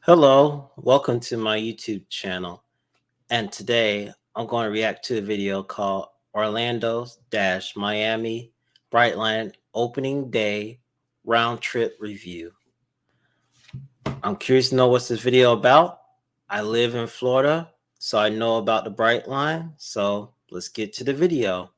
Hello, welcome to my YouTube channel. And today I'm going to react to a video called Orlando-Miami Brightline Opening Day Round Trip Review. I'm curious to know what's this video about. I live in Florida, so I know about the Brightline. So let's get to the video.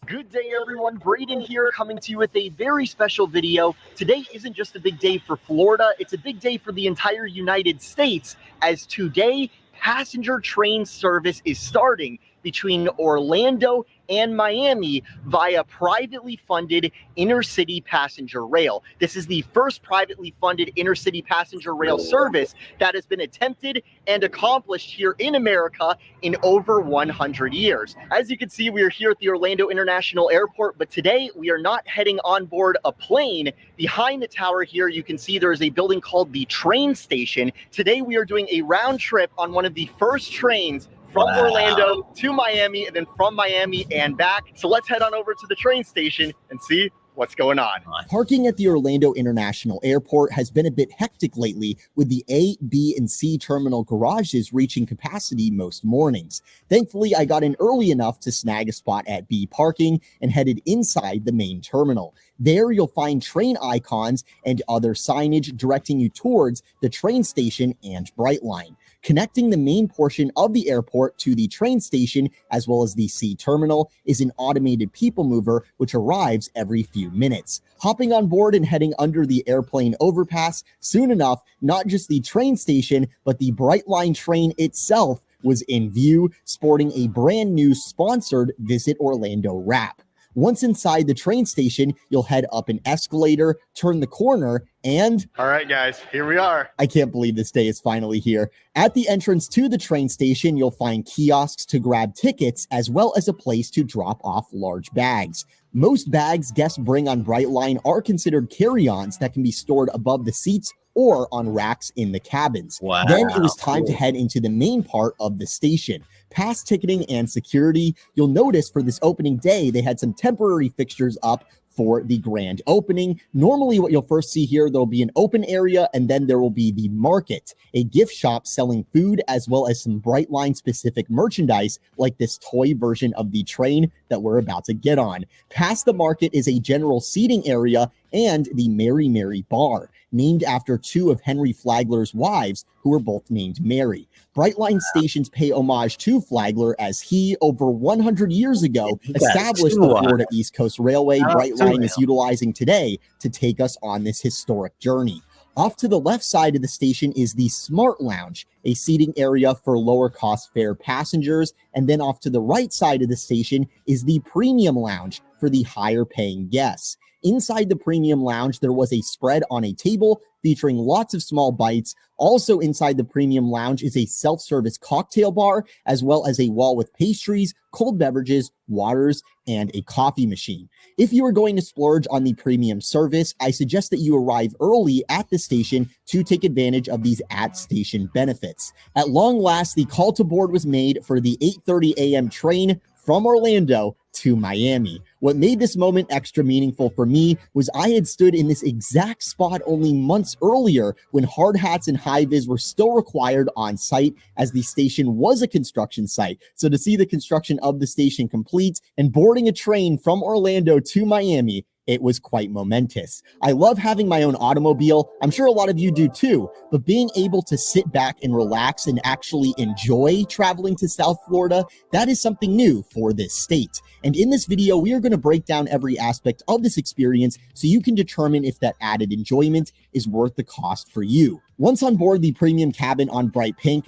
Good day, everyone. Braden here, coming to you with a very special video. Today isn't just a big day for Florida, it's a big day for the entire United States, as today passenger train service is starting between Orlando and Miami via privately funded intercity passenger rail. This is the first privately funded intercity passenger rail service that has been attempted and accomplished here in America in over 100 years. As you can see, we are here at the Orlando International Airport, but today we are not heading on board a plane. Behind the tower here, you can see there is a building called the train station. Today we are doing a round trip on one of the first trains from Orlando to Miami, and then from Miami and back. So let's head on over to the train station and see what's going on. Parking at the Orlando International Airport has been a bit hectic lately, with the A, B, and C terminal garages reaching capacity most mornings. Thankfully, I got in early enough to snag a spot at B parking and headed inside the main terminal. There, you'll find train icons and other signage directing you towards the train station and Brightline. Connecting the main portion of the airport to the train station, as well as the C terminal, is an automated people mover which arrives every few minutes. Hopping on board and heading under the airplane overpass, soon enough, not just the train station, but the Brightline train itself was in view, sporting a brand new sponsored Visit Orlando wrap. Once inside the train station, you'll head up an escalator, turn the corner, and... All right, guys, here we are. I can't believe this day is finally here. At the entrance to the train station, you'll find kiosks to grab tickets, as well as a place to drop off large bags. Most bags guests bring on Brightline are considered carry-ons that can be stored above the seats or on racks in the cabins. Wow. Then it was time to head into the main part of the station. Past ticketing and security, you'll notice for this opening day, they had some temporary fixtures up for the grand opening. Normally what you'll first see here, there'll be an open area, and then there will be the market, a gift shop selling food as well as some Brightline specific merchandise like this toy version of the train that we're about to get on. Past the market is a general seating area and the Mary Mary Bar, named after two of Henry Flagler's wives who were both named Mary. Brightline stations pay homage to Flagler as he, over 100 years ago, established the Florida East Coast Railway. Brightline is utilizing today to take us on this historic journey. Off to the left side of the station is the Smart Lounge, a seating area for lower cost fare passengers. And then off to the right side of the station is the Premium Lounge for the higher paying guests. Inside the Premium Lounge, there was a spread on a table featuring lots of small bites. Also inside the Premium Lounge is a self-service cocktail bar, as well as a wall with pastries, cold beverages, waters, and a coffee machine. If you are going to splurge on the premium service, I suggest that you arrive early at the station to take advantage of these at-station benefits. At long last, the call to board was made for the 8:30 a.m. train from Orlando to Miami. What made this moment extra meaningful for me was I had stood in this exact spot only months earlier when hard hats and high vis were still required on site, as the station was a construction site. So to see the construction of the station complete and boarding a train from Orlando to Miami, it was quite momentous. I love having my own automobile. I'm sure a lot of you do too, but being able to sit back and relax and actually enjoy traveling to South Florida, that is something new for this state. And in this video, we are going to break down every aspect of this experience so you can determine if that added enjoyment is worth the cost for you. Once on board the premium cabin on Bright Pink,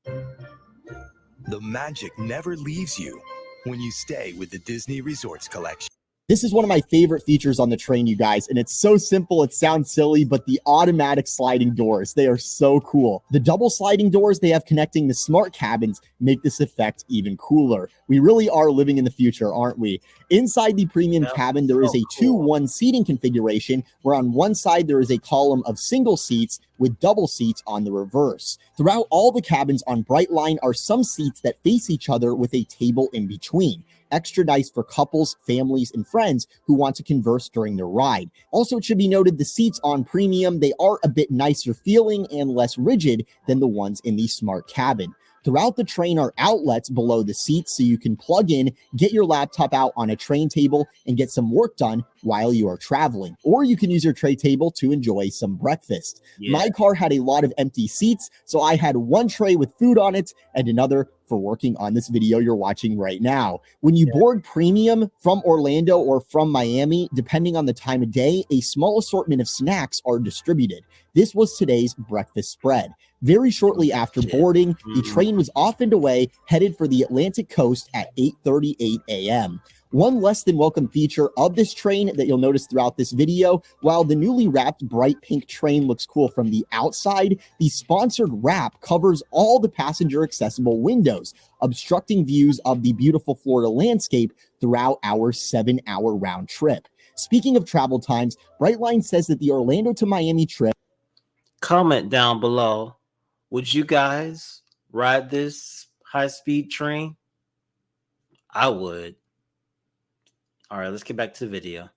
the magic never leaves you when you stay with the Disney Resorts Collection. this is one of my favorite features on the train, you guys, and it's so simple, it sounds silly, but the automatic sliding doors, they are so cool. The double sliding doors they have connecting the smart cabins make this effect even cooler. We really are living in the future, aren't we? Inside the premium cabin, there is a 2-1 seating configuration, where on one side there is a column of single seats with double seats on the reverse. Throughout all the cabins on Brightline are some seats that face each other with a table in between. extra nice for couples, families, and friends who want to converse during their ride. Also, it should be noted the seats on premium, they are a bit nicer feeling and less rigid than the ones in the smart cabin. Throughout the train are outlets below the seats so you can plug in, get your laptop out on a train table, and get some work done while you are traveling. Or you can use your tray table to enjoy some breakfast. My car had a lot of empty seats, so I had one tray with food on it and another for working on this video you're watching right now. When you board premium from Orlando or from Miami, depending on the time of day, a small assortment of snacks are distributed. This was today's breakfast spread. Very shortly after boarding, the train was off and away, headed for the Atlantic coast at 8:38 a.m. One less than welcome feature of this train that you'll notice throughout this video, while the newly wrapped bright pink train looks cool from the outside, the sponsored wrap covers all the passenger accessible windows, obstructing views of the beautiful Florida landscape throughout our 7-hour round trip. Speaking of travel times, Brightline says that the Orlando to Miami trip. Comment down below. Would you guys ride this high-speed train? I would. All right, let's get back to the video.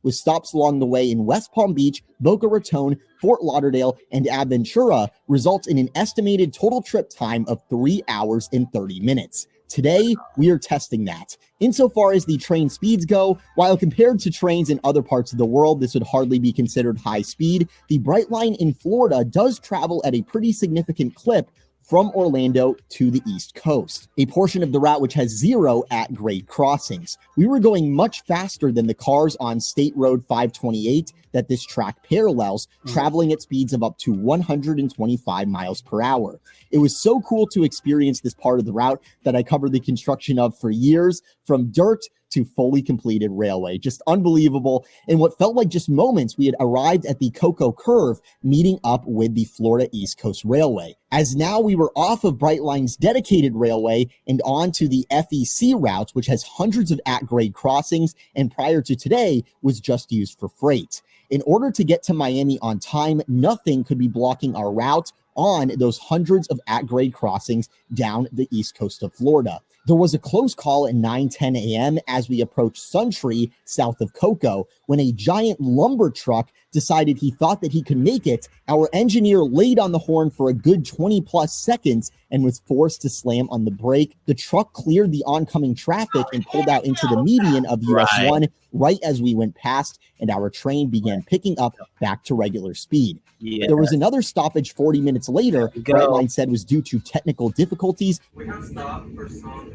With stops along the way in West Palm Beach, Boca Raton, Fort Lauderdale, and Aventura, results in an estimated total trip time of 3 hours and 30 minutes. Today, we are testing that. Insofar as the train speeds go, while compared to trains in other parts of the world, this would hardly be considered high speed, the Brightline in Florida does travel at a pretty significant clip from Orlando to the East Coast, a portion of the route which has 0 at-grade crossings. We were going much faster than the cars on State Road 528 that this track parallels, traveling at speeds of up to 125 miles per hour. It was so cool to experience this part of the route that I covered the construction of for years, from dirt to fully completed railway. Just unbelievable. In what felt like just moments, we had arrived at the Cocoa Curve, meeting up with the Florida East Coast Railway. As now we were off of Brightline's dedicated railway and on to the FEC route, which has hundreds of at-grade crossings, and prior to today was just used for freight. In order to get to Miami on time, nothing could be blocking our route on those hundreds of at-grade crossings down the east coast of Florida. There was a close call at 9:10 a.m. as we approached Suntree, south of Cocoa, when a giant lumber truck decided he thought that he could make it. Our engineer laid on the horn for a good 20 plus seconds and was forced to slam on the brake. The truck cleared the oncoming traffic and pulled out into the median of US 1 right as we went past, and our train began picking up back to regular speed. There was another stoppage 40 minutes later, Brightline said was due to technical difficulties. We have stopped for some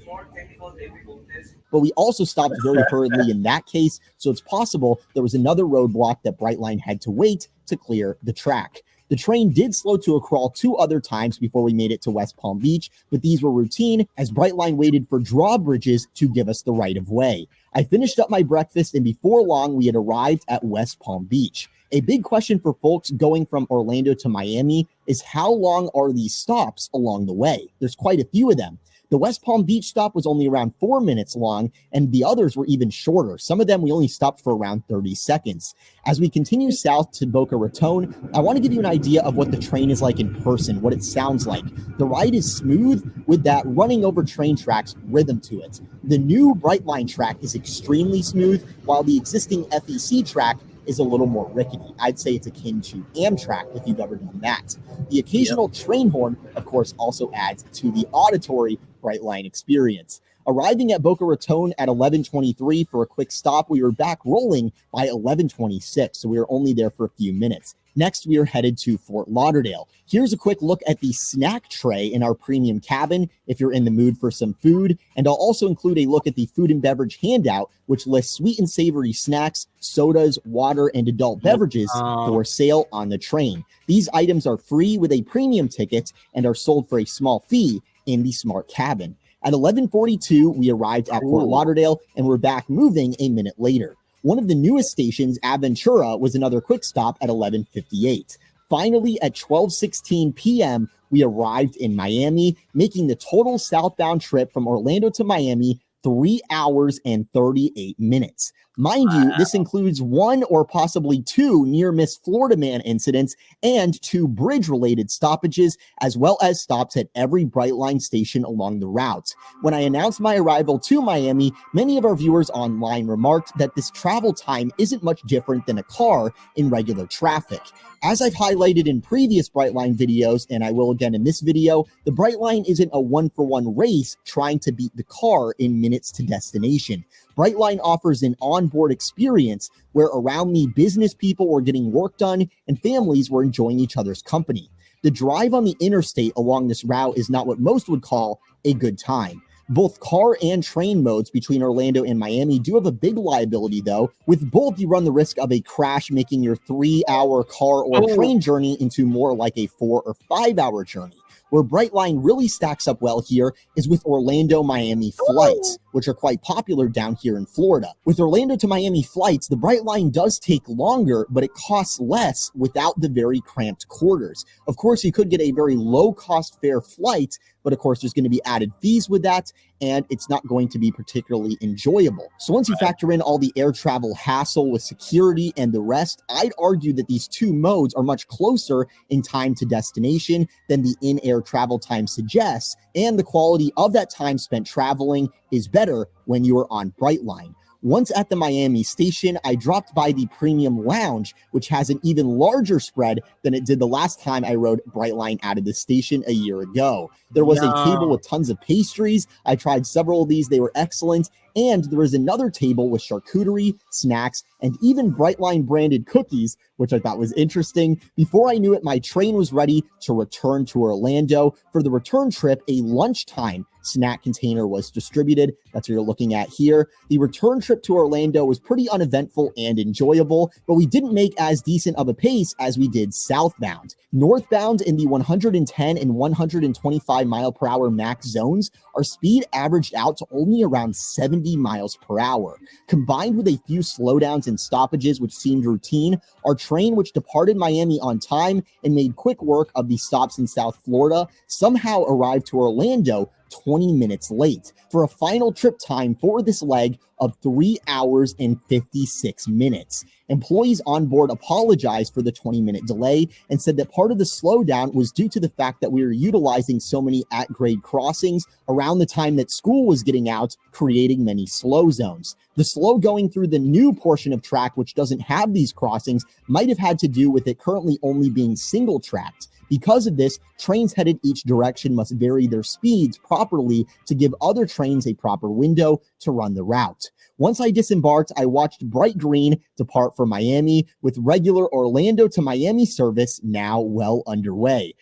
more technical difficulties. But we also stopped very hurriedly in that case, so it's possible there was another roadblock that Brightline had to wait to clear the track. The train did slow to a crawl 2 other times before we made it to West Palm Beach, but these were routine as Brightline waited for drawbridges to give us the right of way. I finished up my breakfast, and before long, we had arrived at West Palm Beach. A big question for folks going from Orlando to Miami is how long are these stops along the way? There's quite a few of them. The West Palm Beach stop was only around 4 minutes long, and the others were even shorter. Some of them we only stopped for around 30 seconds. As we continue south to Boca Raton, I want to give you an idea of what the train is like in person, what it sounds like. The ride is smooth with that running over train tracks rhythm to it. The new Brightline track is extremely smooth, while the existing FEC track is a little more rickety. I'd say it's akin to Amtrak if you've ever done that. The occasional train horn, of course, also adds to the auditory Brightline experience. Arriving at Boca Raton at 11:23 for a quick stop, we were back rolling by 11:26, so we were only there for a few minutes. Next, we are headed to Fort Lauderdale. Here's a quick look at the snack tray in our premium cabin if you're in the mood for some food, and I'll also include a look at the food and beverage handout, which lists sweet and savory snacks, sodas, water, and adult beverages for sale on the train. These items are free with a premium ticket and are sold for a small fee in the smart cabin. At 11:42, we arrived at Fort Lauderdale and we're back moving a minute later. One of the newest stations, Aventura, was another quick stop at 11:58. Finally, at 12:16 p.m., we arrived in Miami, making the total southbound trip from Orlando to Miami 3 hours and 38 minutes. Mind you, this includes 1 or possibly 2 near-miss Florida Man incidents and 2 bridge-related stoppages, as well as stops at every Brightline station along the route. When I announced my arrival to Miami, many of our viewers online remarked that this travel time isn't much different than a car in regular traffic. As I've highlighted in previous Brightline videos, and I will again in this video, the Brightline isn't a one-for-one race trying to beat the car in minutes to destination. Brightline offers an onboard experience where around me business people were getting work done and families were enjoying each other's company. The drive on the interstate along this route is not what most would call a good time. Both car and train modes between Orlando and Miami do have a big liability, though. With both, you run the risk of a crash, making your 3-hour car or train journey into more like a 4 or 5-hour journey. Where Brightline really stacks up well here is with Orlando-Miami flights, which are quite popular down here in Florida. With Orlando to Miami flights, the Brightline does take longer, but it costs less without the very cramped quarters. Of course, you could get a very low-cost fare flight, but of course, there's going to be added fees with that, and it's not going to be particularly enjoyable. So once you factor in all the air travel hassle with security and the rest, I'd argue that these 2 modes are much closer in time to destination than the in-air travel time suggests, and the quality of that time spent traveling is better when you are on Brightline. Once at the Miami station, I dropped by the Premium Lounge, which has an even larger spread than it did the last time I rode Brightline out of the station a year ago. There was a table with tons of pastries. I tried several of these. They were excellent. And there was another table with charcuterie, snacks, and even Brightline branded cookies, which I thought was interesting. Before I knew it, my train was ready to return to Orlando. For the return trip, a lunchtime snack container was distributed. That's what you're looking at here. The return trip to Orlando was pretty uneventful and enjoyable, but we didn't make as decent of a pace as we did southbound. Northbound in the 110 and 125 mile per hour max zones, our speed averaged out to only around 70 miles per hour. Combined with a few slowdowns and stoppages, which seemed routine, our train, which departed Miami on time and made quick work of the stops in South Florida, somehow arrived to Orlando 20 minutes late for a final trip time for this leg of 3 hours and 56 minutes. Employees on board apologized for the 20-minute delay and said that part of the slowdown was due to the fact that we were utilizing so many at-grade crossings around the time that school was getting out, creating many slow zones. The slow going through the new portion of track, which doesn't have these crossings, might have had to do with it currently only being single-tracked. Because of this, trains headed each direction must vary their speeds properly to give other trains a proper window to run the route. Once I disembarked, I watched Bright Green depart for Miami with regular Orlando to Miami service now well underway.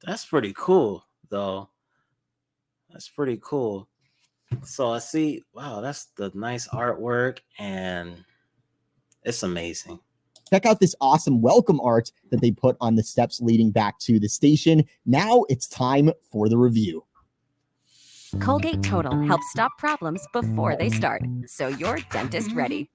That's pretty cool, though. That's pretty cool. So I see, wow, that's the nice artwork, and it's amazing. Check out this awesome welcome art that they put on the steps leading back to the station. Now it's time for the review. Colgate Total helps stop problems before they start, so you're dentist ready.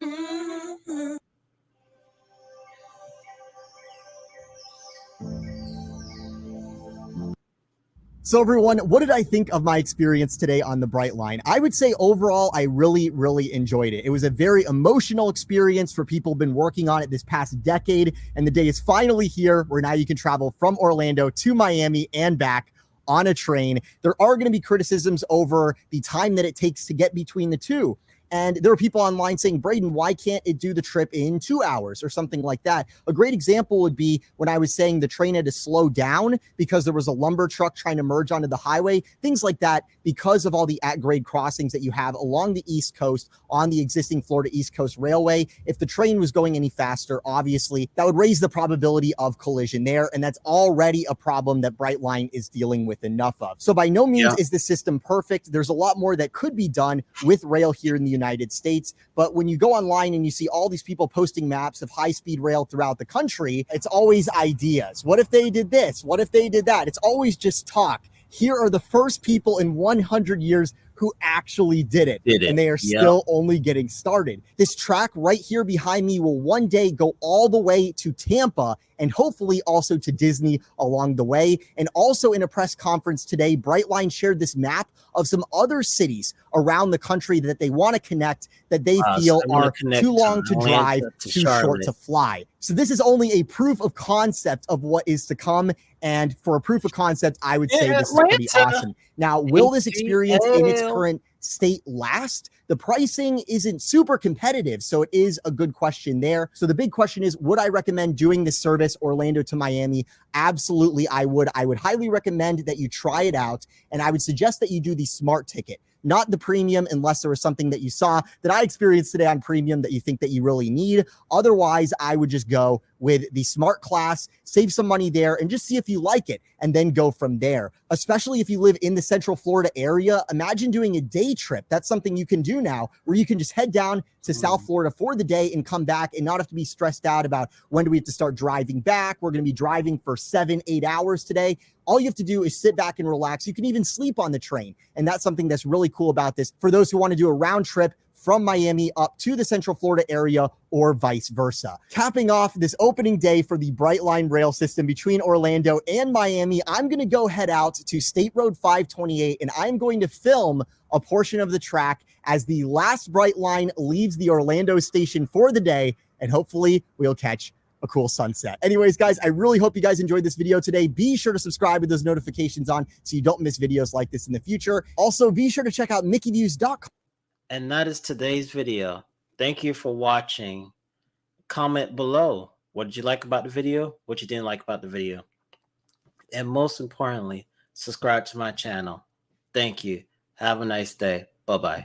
So everyone, what did I think of my experience today on the Brightline? I would say overall, I really enjoyed it. It was a very emotional experience for people who've been working on it this past decade, and the day is finally here where now you can travel from Orlando to Miami and back on a train. There are going to be criticisms over the time that it takes to get between the two. And there are people online saying, Braden, why can't it do the trip in 2 hours or something like that? A great example would be when I was saying the train had to slow down because there was a lumber truck trying to merge onto the highway, things like that, because of all the at-grade crossings that you have along the East Coast on the existing Florida East Coast Railway. If the train was going any faster, obviously, that would raise the probability of collision there. And that's already a problem that Brightline is dealing with enough of. So by no means is the system perfect. There's a lot more that could be done with rail here in the United States. But when you go online and you see all these people posting maps of high-speed rail throughout the country, it's always ideas. What if they did this? What if they did that? It's always just talk. Here are the first people in 100 years who actually did it. Did it. And they are Yep. still only getting started. This track right here behind me will one day go all the way to Tampa and hopefully also to Disney along the way. And also in a press conference today, Brightline shared this map of some other cities around the country that they want to connect that they feel so they wanna are connect too long to Atlanta drive, to too short Charlotte. to fly. So this is only a proof of concept of what is to come. And for a proof of concept, I would say this is pretty Atlanta. awesome. Now, will this experience in its ATL. current state last? The pricing isn't super competitive, so it is a good question there. So the big question is, would I recommend doing this service, Orlando to Miami? Absolutely, I would. I would highly recommend that you try it out, and I would suggest that you do the smart ticket, not the premium, unless there was something that you saw that I experienced today on premium that you think that you really need. Otherwise, I would just go with the smart class, save some money there, and just see if you like it, and then go from there. Especially if you live in the Central Florida area, imagine doing a day trip. That's something you can do now, where you can just head down to South Florida for the day and come back and not have to be stressed out about when do we have to start driving back. We're going to be driving for 7-8 hours today. All you have to do is sit back and relax. You can even sleep on the train. And that's something that's really cool about this for those who want to do a round trip from Miami up to the Central Florida area or vice versa. Capping off this opening day for the Brightline rail system between Orlando and Miami, I'm going to go head out to State Road 528 and I'm going to film a portion of the track as the last Brightline leaves the Orlando station for the day, and hopefully we'll catch a cool sunset. Anyways, guys, I really hope you guys enjoyed this video today. Be sure to subscribe with those notifications on so you don't miss videos like this in the future. Also, be sure to check out mickeyviews.com. And that is today's video. Thank you for watching. Comment below. What did you like about the video? What you didn't like about the video? And most importantly, subscribe to my channel. Thank you. Have a nice day. Bye-bye.